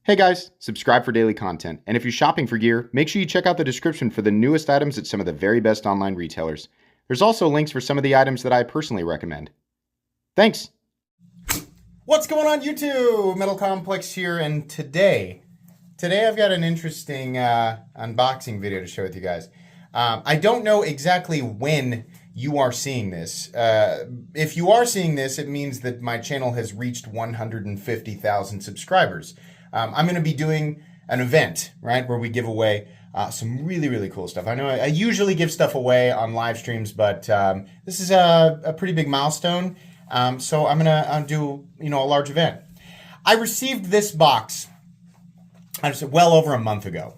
Hey guys, subscribe for daily content. And if you're shopping for gear, make sure you check out the description for the newest items at some of the very best online retailers. There's also links for some of the items that I personally recommend. Thanks! What's going on YouTube? Metal Complex here, and today I've got an interesting unboxing video to share with you guys. I don't know exactly when you are seeing this. If you are seeing this, it means that my channel has reached 150,000 subscribers. I'm going to be doing an event, right, where we give away some really, really cool stuff. I know I usually give stuff away on live streams, but this is a pretty big milestone. So I'm going to do, a large event. I received this box, well over a month ago,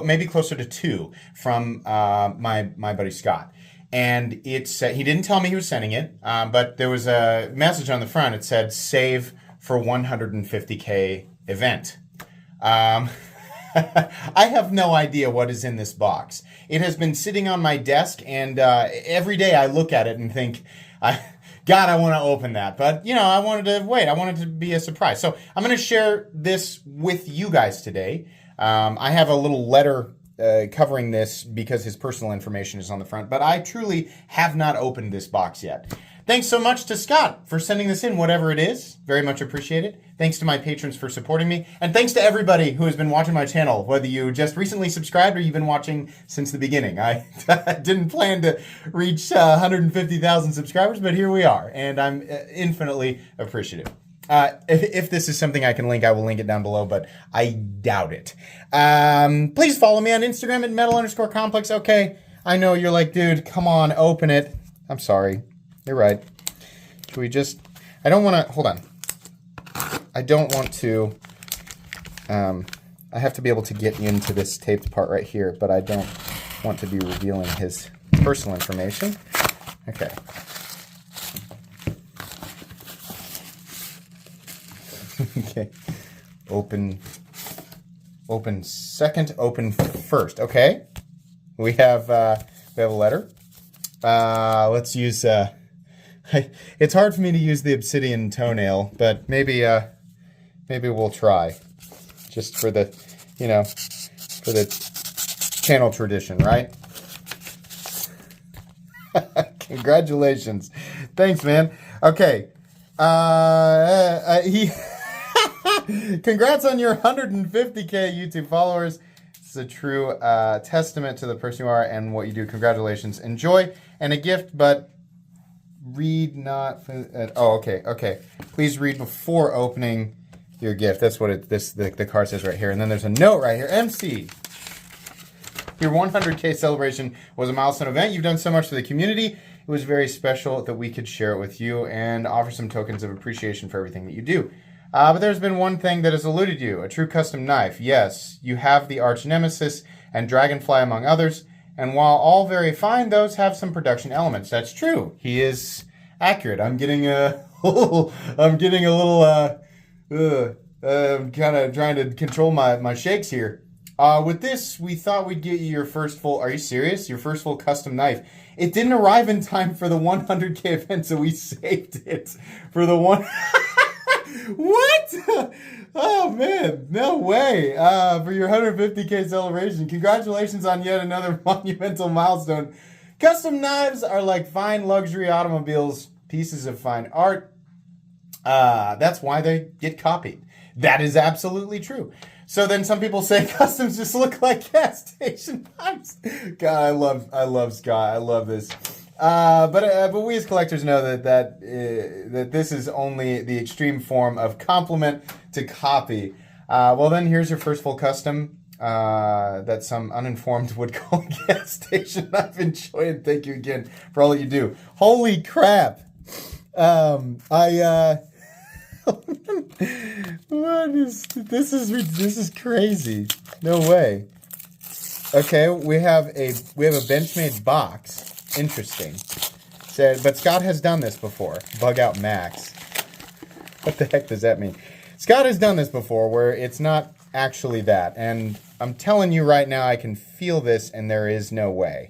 maybe closer to 2, from my buddy Scott. And it's he didn't tell me he was sending it, but there was a message on the front. It said, save for 150K event. I have no idea what is in this box. It has been sitting on my desk, and every day I look at it and think, God, I want to open that. But, I wanted to wait. I wanted it to be a surprise. So I'm going to share this with you guys today. I have a little letter covering this because his personal information is on the front, but I truly have not opened this box yet. Thanks so much to Scott for sending this in, whatever it is. Very much appreciated. Thanks to my patrons for supporting me. And thanks to everybody who has been watching my channel, whether you just recently subscribed or you've been watching since the beginning. I didn't plan to reach 150,000 subscribers, but here we are. And I'm infinitely appreciative. If this is something I can link, I will link it down below, but I doubt it. Please follow me on Instagram at metal_complex. Okay, I know you're like, dude, come on, open it. I'm sorry. You're right. Should we just... I don't want to... Hold on. I don't want to... I have to be able to get into this taped part right here, but I don't want to be revealing his personal information. Okay. Okay. Open second, open first. Okay. We have a letter. Let's use... it's hard for me to use the obsidian toenail, but maybe we'll try, just for the, for the channel tradition, right? Congratulations. Thanks, man. Okay. Congrats on your 150K YouTube followers. This is a true testament to the person you are and what you do. Congratulations. Enjoy. And a gift, but read not... okay. Please read before opening your gift. That's what the card says right here. And then there's a note right here. MC, your 100K celebration was a milestone event. You've done so much for the community. It was very special that we could share it with you and offer some tokens of appreciation for everything that you do. But there's been one thing that has eluded you, a true custom knife. Yes, you have the arch nemesis and dragonfly among others. And while all very fine, those have some production elements. That's true. He is accurate. I'm getting a little, I'm kind of trying to control my shakes here. With this, we thought we'd get you your first full, are you serious? Your first full custom knife. It didn't arrive in time for the 100K event, so we saved it for the one. What? Oh man, no way. For your 150K celebration. Congratulations on yet another monumental milestone. Custom knives are like fine luxury automobiles, pieces of fine art. That's why they get copied. That is absolutely true. So then some people say customs just look like gas station knives. God, I love Scott. I love this. But we as collectors know that this is only the extreme form of compliment to copy. Well, then here's your first full custom that some uninformed would call a gas station. I've enjoyed it. Thank you again for all that you do. Holy crap! What is this? Is crazy. No way. Okay, we have a Benchmade box. Interesting. But Scott has done this before. Bug out Max. What the heck does that mean? Scott has done this before where it's not actually that. And I'm telling you right now, I can feel this and there is no way.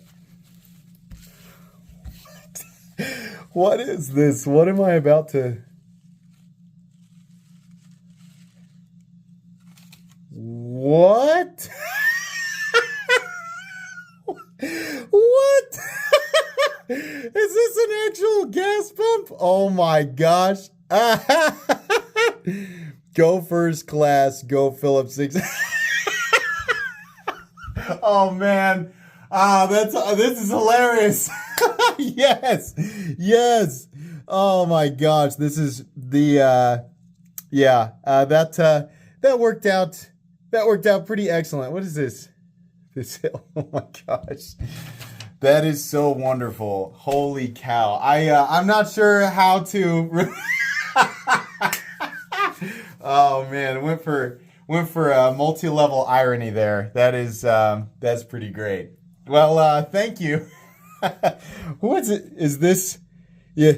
What is this? What am I about to... What? What? Is this an actual gas pump? Oh my gosh. Go first class, go Phillips 6. Oh man. This is hilarious. Yes. Yes. Oh my gosh. This is the that worked out. That worked out pretty excellent. What is this? Oh my gosh. That is so wonderful. Holy cow. I'm not sure how to Oh man, went for a multi-level irony there. That's pretty great. Well, thank you. What is it? Is this? Yeah.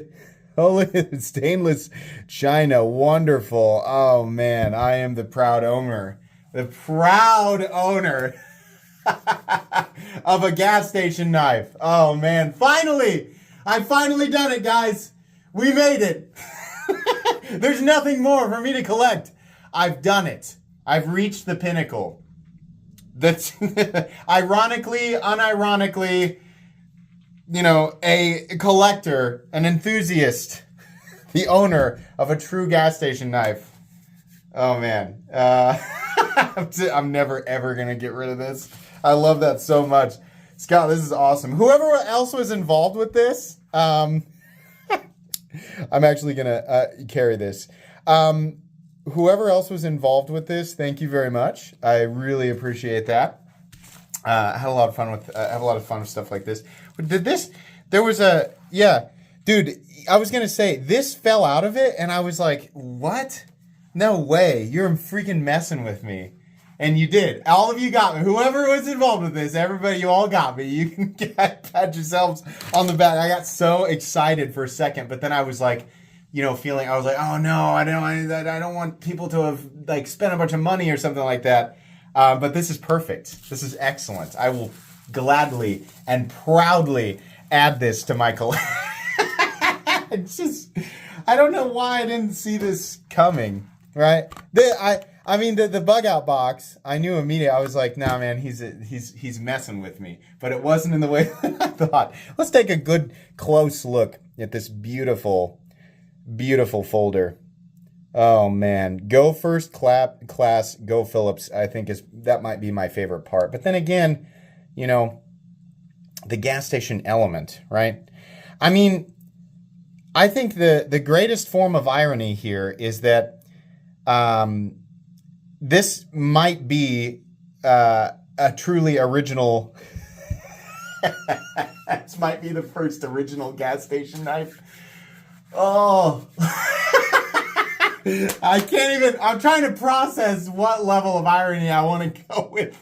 Oh, look at it. Stainless china. Wonderful. Oh man, I am the proud owner. The proud owner of a gas station knife. Oh man, finally! I've finally done it, guys. We made it. There's nothing more for me to collect. I've done it. I've reached the pinnacle. That's ironically, unironically, a collector, an enthusiast, the owner of a true gas station knife. Oh man. I'm never ever gonna get rid of this. I love that so much. Scott, this is awesome. Whoever else was involved with this, I'm actually gonna carry this. Whoever else was involved with this, thank you very much. I really appreciate that. I had a lot of fun with stuff like this. Dude, I was gonna say this fell out of it, and I was like, what? No way, you're freaking messing with me. And you did. All of you got me. Whoever was involved with this, everybody, you all got me. You can pat yourselves on the back. I got so excited for a second, but then I was like, I was like, oh no, I don't want people to have like spent a bunch of money or something like that. But this is perfect. This is excellent. I will gladly and proudly add this to my collection. It's just, I don't know why I didn't see this coming. Right? The bug out box, I knew immediately. I was like, nah, man, he's messing with me. But it wasn't in the way that I thought. Let's take a good close look at this beautiful, beautiful folder. Oh man, go first class, go Phillips. I think that might be my favorite part. But then again, the gas station element, right? I mean, I think the greatest form of irony here is that this might be a truly original. This might be the first original gas station knife. Oh. I can't even, I'm trying to process what level of irony I want to go with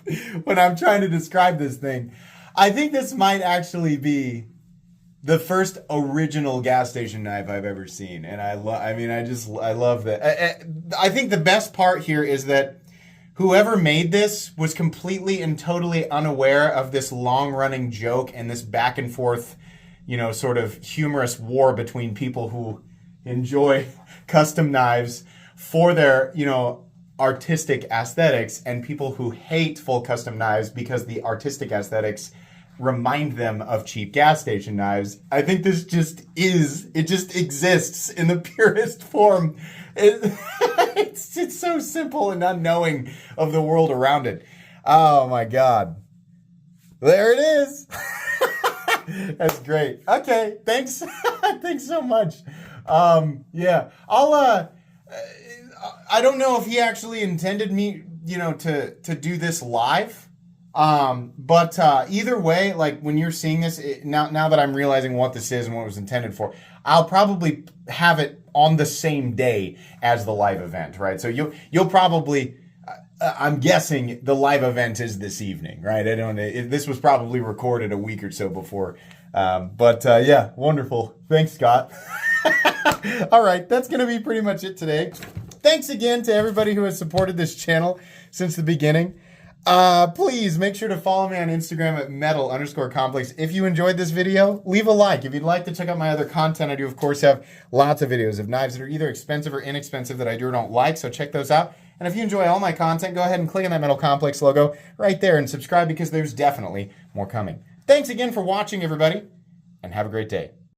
when I'm trying to describe this thing. I think this might actually be the first original gas station knife I've ever seen. And I love that. I think the best part here is that whoever made this was completely and totally unaware of this long-running joke and this back and forth, sort of humorous war between people who enjoy custom knives for their, artistic aesthetics and people who hate full custom knives because the artistic aesthetics remind them of cheap gas station knives. I think this just exists in the purest form. It's so simple and unknowing of the world around it. Oh my God. There it is. That's great. Okay, thanks. Thanks so much. Yeah, I don't know if he actually intended me, to do this live. But either way, like when you're seeing this, now that I'm realizing what this is and what it was intended for, I'll probably have it on the same day as the live event, right? So you'll probably, I'm guessing the live event is this evening, right? I don't know. This was probably recorded a week or so before. Yeah, wonderful. Thanks, Scott. All right, that's going to be pretty much it today. Thanks again to everybody who has supported this channel since the beginning. Please make sure to follow me on Instagram at metal_complex. If you enjoyed this video, leave a like. If you'd like to check out my other content, I do, of course, have lots of videos of knives that are either expensive or inexpensive that I do or don't like, so check those out. And if you enjoy all my content, go ahead and click on that Metal Complex logo right there and subscribe because there's definitely more coming. Thanks again for watching, everybody, and have a great day.